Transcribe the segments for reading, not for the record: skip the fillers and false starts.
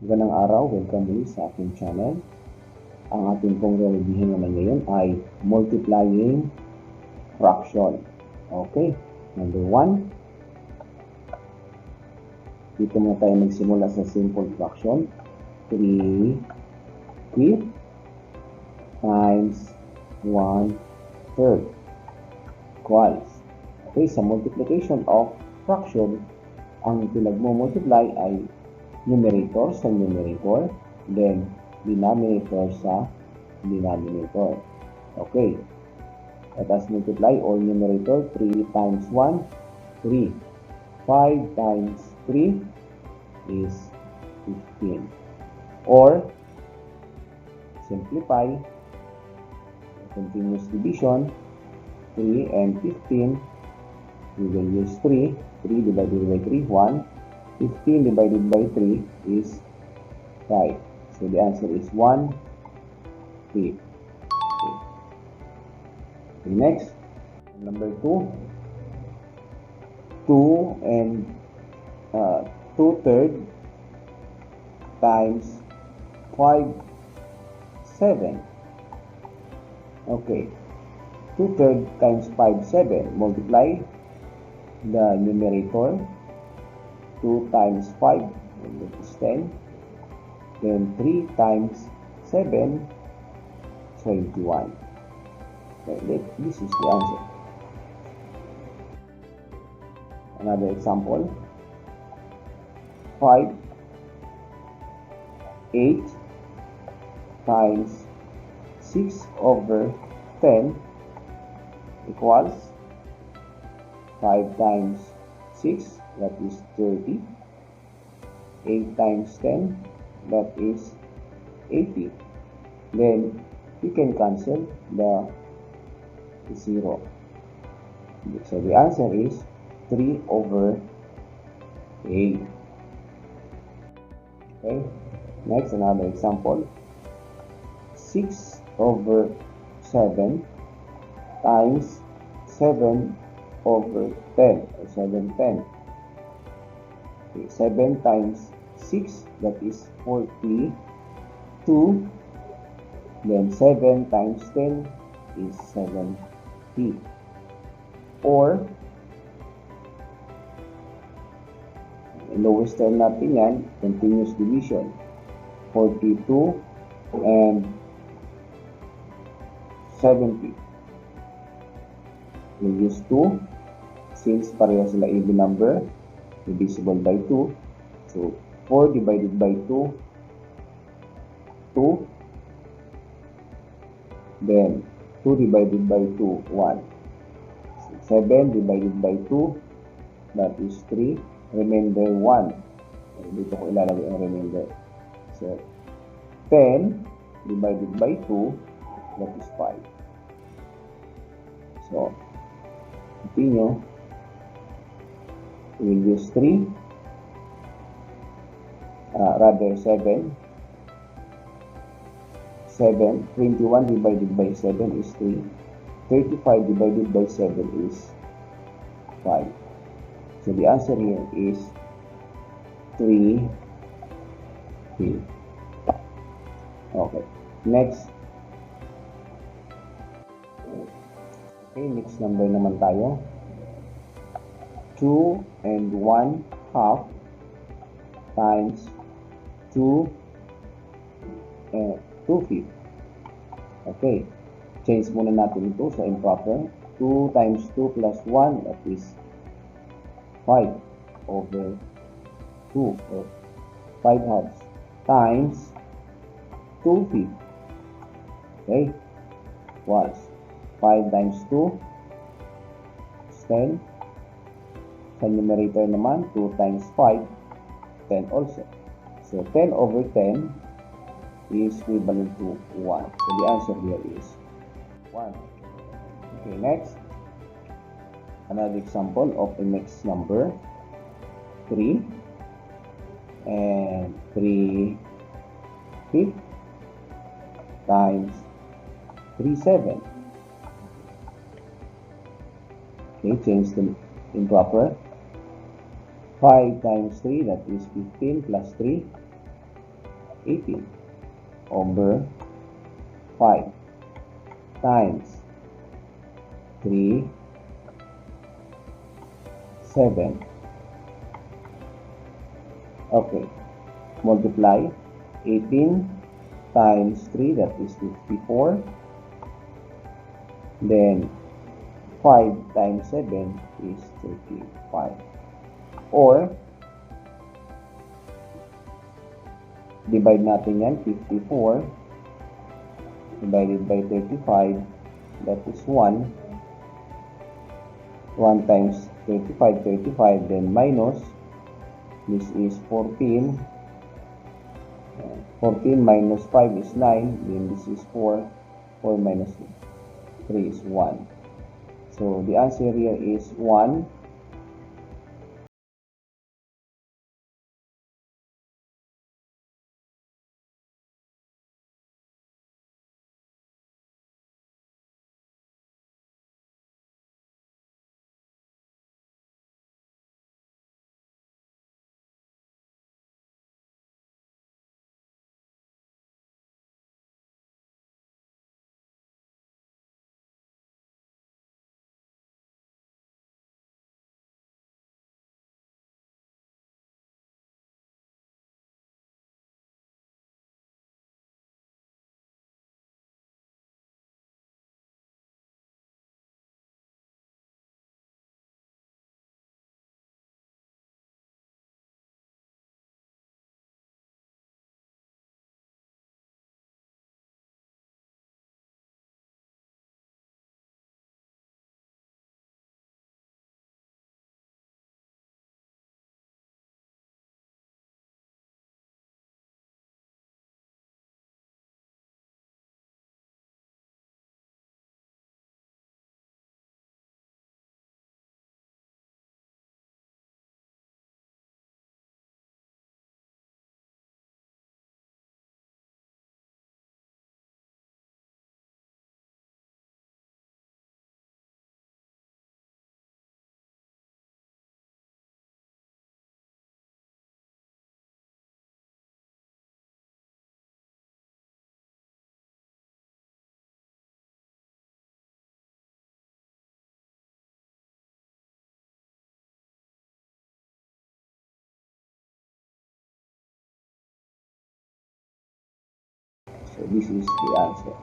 Magandang araw, welcome muli sa aking channel. Ang ating pong re-reviewin naman ngayon ay multiplying fraction. Okay, number 1. Dito muna tayo magsimula sa simple fraction. 3/5 times 1/3 equals. Okay, sa multiplication of fraction, ang pinagmo-multiply ay numerator sa numerator, then denominator sa denominator. Okay. Let us multiply all numerator. 3 times 1, 3. 5 times 3 is 15. Or, simplify, continuous division, 3 and 15, we will use 3. 3 divided by 3, 1. 15 divided by 3 is 5. So the answer is 1/5. Okay. Next, number 2. 2 and 2/3 times 5/7. Okay. 2/3 times 5/7. Multiply the numerator. 2 times 5, that is 10. Then 3 times 7, 21. Okay, this is the answer. Another example. 5/8 times 6/10 equals 5 times 6, that is 30. 8 times 10, that is 80. Then you can cancel the 0. So the answer is 3/8. Okay. Next, another example. 6/7 times 7/10, or 7/10. Okay, 7 times 6, that is 42. Then 7 times 10 is 70. Or, lowest term natin yan, continuous division. 42 and 70. We'll use 2. Since pareha sila even number, divisible by 2. So, 4 divided by 2, 2. Then, 2 divided by 2, 1. 7 divided by 2, that is 3. Remainder 1. Dito ko ilalagay ang remainder. So, 10 divided by 2, that is 5. So, continue. We will use 3. Rather 7. 21 divided by 7 is 3. 35 divided by 7 is 5. So the answer here is 3/5. Okay. Next. Okay, next number naman tayo. 2 and 1/2 times 2/5. Okay. Change muna natin ito sa improper. 2 times 2 plus 1, that is 5/2, or 5/2 times 2/5. Okay. Was 5 times 2 is 10. Sa numerator naman, 2 times 5, 10 also. So, 10/10 is equivalent to 1. So, the answer here is 1. Okay, next. Another example of a mixed number. 3 and 3/5 times 3/7. Okay, change the improper. 5 times 3, that is 15 plus 3. 18 over 5 times 3, 7. Okay, multiply 18 times 3, that is 54. Then 5 times 7 is 35. Or, divide natin yan, 54 divided by 35, that is 1. 1 times 35, 35, then minus, this is 14. 14 minus 5 is 9, then this is 4. 4 minus 3 is 1. So, the answer here is 1. So, this is the answer.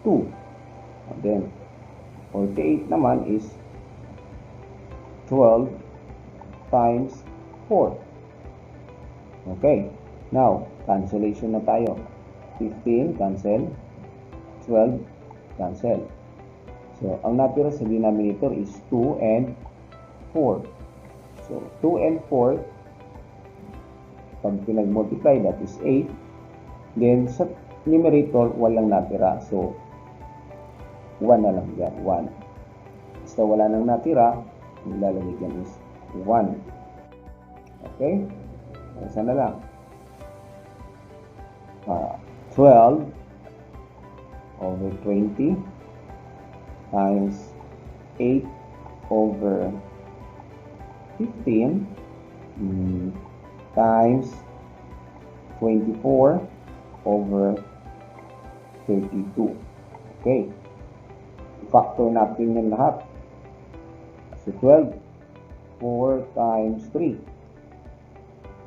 Two. And then, 48 naman is 12 times 4. Okay. Now, cancellation na tayo. 15, cancel. 12, cancel. So, ang natira sa denominator is 2 and 4. So, 2 and 4, pag pinag-multiply, that is 8. Then, sa numerator, walang natira. So, 1 na lang dyan, 1. Basta wala nang natira, yung ilalagay dyan is 1. Okay? Isa na lang. 12 over 20 times 8 over 15 times 24 over 32. Okay. Factor natin yung lahat. So, 12, 4 times 3.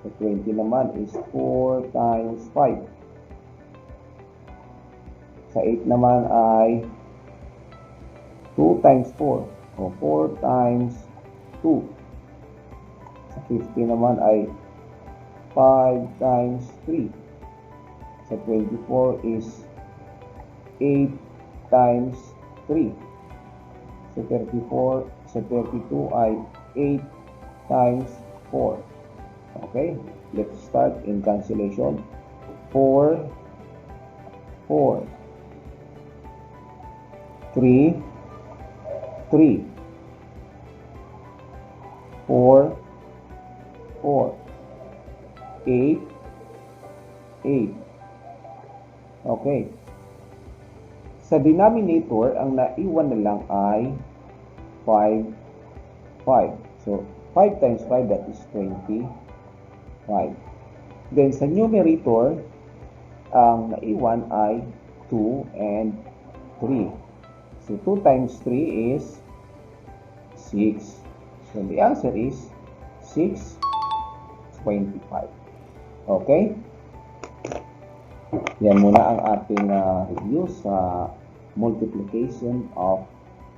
So, 20 naman is 4 times 5. Sa 8 naman ay 2 times 4. O 4 times 2. Sa 50 naman ay 5 times 3. Sa 24 is 8 times 3. Sa 34, sa 32 ay 8 times 4. Okay, let's start in cancellation. 4, 4, 3, 3, 4, 4, 8, 8. Okay. Sa denominator, ang naiwan na lang ay 5, 5. So, 5 times 5, that is 25. Then, sa numerator, ang naiwan ay 2 and 3. So, 2 times 3 is 6. So, the answer is 625. Okay? Yan muna ang ating review sa multiplication of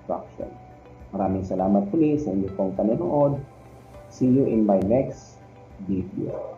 fraction. Maraming salamat muli sa inyong panonood. See you in my next video.